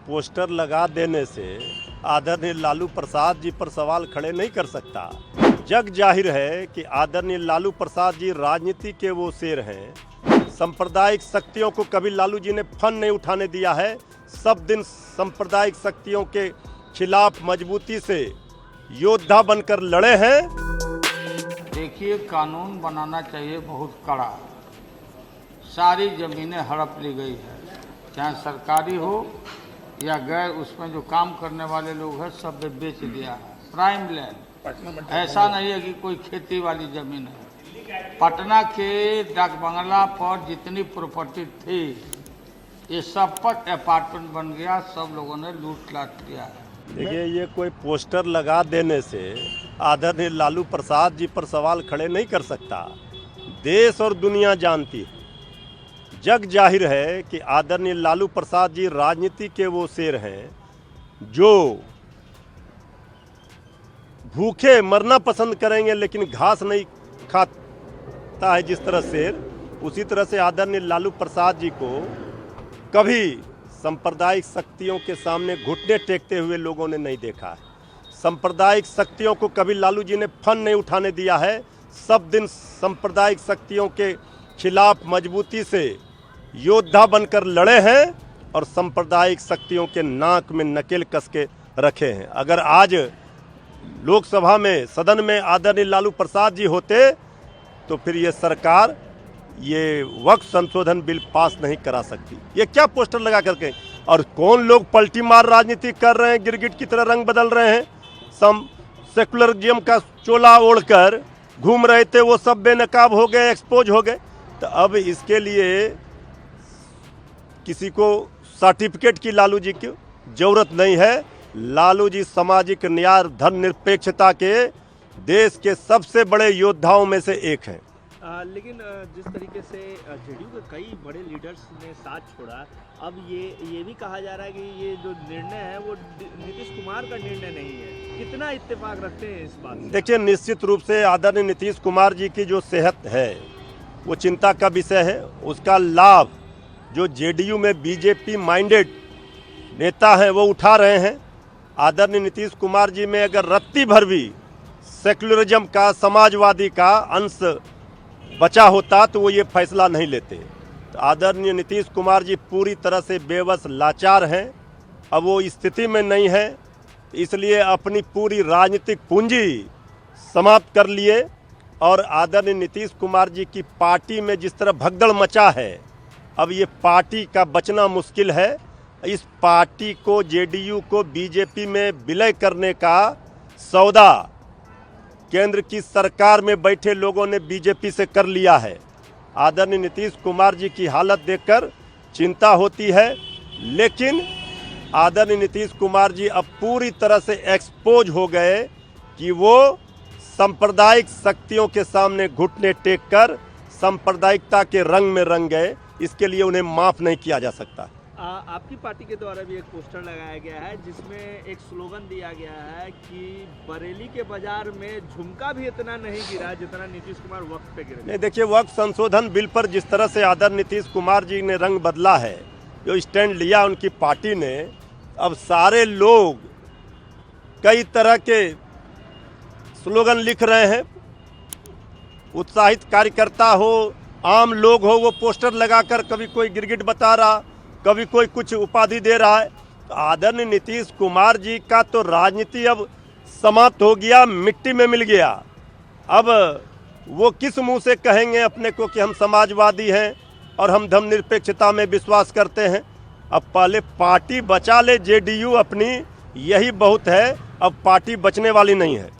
Poster लगा देने से आदरणीय लालू प्रसाद जी पर सवाल खड़े नहीं कर सकता। जग जाहिर है कि आदरणीय लालू प्रसाद जी राजनीति के वो शेर हैं। सांप्रदायिक शक्तियों को कभी लालू जी ने फन नहीं उठाने दिया है। सब दिन सांप्रदायिक शक्तियों के खिलाफ मजबूती से योद्धा बनकर लड़े हैं। देखिए, कानून बनाना चाहिए बहुत कड़ा। सारी ज़मीनें हड़प ली गई है, चाहे सरकारी हो या गैर, उसमें जो काम करने वाले लोग हैं सब बेच दिया है। प्राइम लैंड, ऐसा नहीं है कि कोई खेती वाली ज़मीन है। पटना के डाक बंगला पर जितनी प्रॉपर्टी थी ये सब पर अपार्टमेंट बन गया, सब लोगों ने लूट लाट किया है। देखिए, ये कोई पोस्टर लगा देने से आदरणीय लालू प्रसाद जी पर सवाल खड़े नहीं कर सकता। देश और दुनिया जानती है, जग जाहिर है कि आदरणीय लालू प्रसाद जी राजनीति के वो शेर हैं जो भूखे मरना पसंद करेंगे लेकिन घास नहीं खाता है। जिस तरह शेर, उसी तरह से आदरणीय लालू प्रसाद जी को कभी सांप्रदायिक शक्तियों के सामने घुटने टेकते हुए लोगों ने नहीं देखा है। सांप्रदायिक शक्तियों को कभी लालू जी ने फन नहीं उठाने दिया है। सब दिन सांप्रदायिक शक्तियों के खिलाफ मजबूती से योद्धा बनकर लड़े हैं और सांप्रदायिक शक्तियों के नाक में नकेल कस के रखे हैं। अगर आज लोकसभा में, सदन में आदरणीय लालू प्रसाद जी होते तो फिर ये सरकार ये वक्फ संशोधन बिल पास नहीं करा सकती। ये क्या पोस्टर लगा करके, और कौन लोग पलटी मार राजनीति कर रहे हैं, गिरगिट की तरह रंग बदल रहे हैं। सेकुलरिज्म का चोला ओढ़कर घूम रहे थे, वो सब बेनकाब हो गए, एक्सपोज हो गए। तो अब इसके लिए किसी को सर्टिफिकेट की लालू जी की जरूरत नहीं है। लालू जी सामाजिक न्याय, धर्मनिरपेक्षता के देश के सबसे बड़े योद्धाओं में से एक हैं। लेकिन जिस तरीके से जेडीयू के कई बड़े लीडर्स ने साथ छोड़ा, अब ये भी कहा जा रहा है कि ये जो निर्णय है वो नीतीश कुमार का निर्णय नहीं है। कितना इत्तेफाक रखते हैं इस बात से? देखिए, निश्चित रूप से आदरणीय नीतीश कुमार जी की जो सेहत है वो चिंता का विषय है। उसका लाभ जो जेडीयू में बीजेपी माइंडेड नेता हैं वो उठा रहे हैं। आदरणीय नीतीश कुमार जी में अगर रत्ती भर भी सेकुलरिज्म का, समाजवादी का अंश बचा होता तो वो ये फैसला नहीं लेते। तो आदरणीय नीतीश कुमार जी पूरी तरह से बेबस, लाचार हैं। अब वो स्थिति में नहीं है, इसलिए अपनी पूरी राजनीतिक पूंजी समाप्त कर लिए। और आदरणीय नीतीश कुमार जी की पार्टी में जिस तरह भगदड़ मचा है, अब ये पार्टी का बचना मुश्किल है। इस पार्टी को, जेडीयू को बीजेपी में विलय करने का सौदा केंद्र की सरकार में बैठे लोगों ने बीजेपी से कर लिया है। आदरणीय नीतीश कुमार जी की हालत देखकर चिंता होती है, लेकिन आदरणीय नीतीश कुमार जी अब पूरी तरह से एक्सपोज हो गए कि वो सांप्रदायिक शक्तियों के सामने घुटने टेककर सांप्रदायिकता के रंग में रंग गए। इसके लिए उन्हें माफ़ नहीं किया जा सकता। आपकी पार्टी के द्वारा भी एक पोस्टर लगाया गया है जिसमें एक स्लोगन दिया गया है कि बरेली के बाजार में झुमका भी इतना नहीं गिरा जितना नीतीश कुमार वक्त पे गिरे। नहीं, देखिए, वक्त संशोधन बिल पर जिस तरह से आदरणीय नीतीश कुमार जी ने रंग बदला है, जो स्टैंड लिया उनकी पार्टी ने, अब सारे लोग कई तरह के स्लोगन लिख रहे हैं। उत्साहित कार्यकर्ता हो, आम लोग हो, वो पोस्टर लगाकर कभी कोई गिरगिट बता रहा, कभी कोई कुछ उपाधि दे रहा है। तो आदरणीय नीतीश कुमार जी का तो राजनीति अब समाप्त हो गया, मिट्टी में मिल गया। अब वो किस मुंह से कहेंगे अपने को कि हम समाजवादी हैं और हम धर्मनिरपेक्षता में विश्वास करते हैं। अब पहले पार्टी बचा ले जेडीयू अपनी, यही बहुत है। अब पार्टी बचने वाली नहीं है।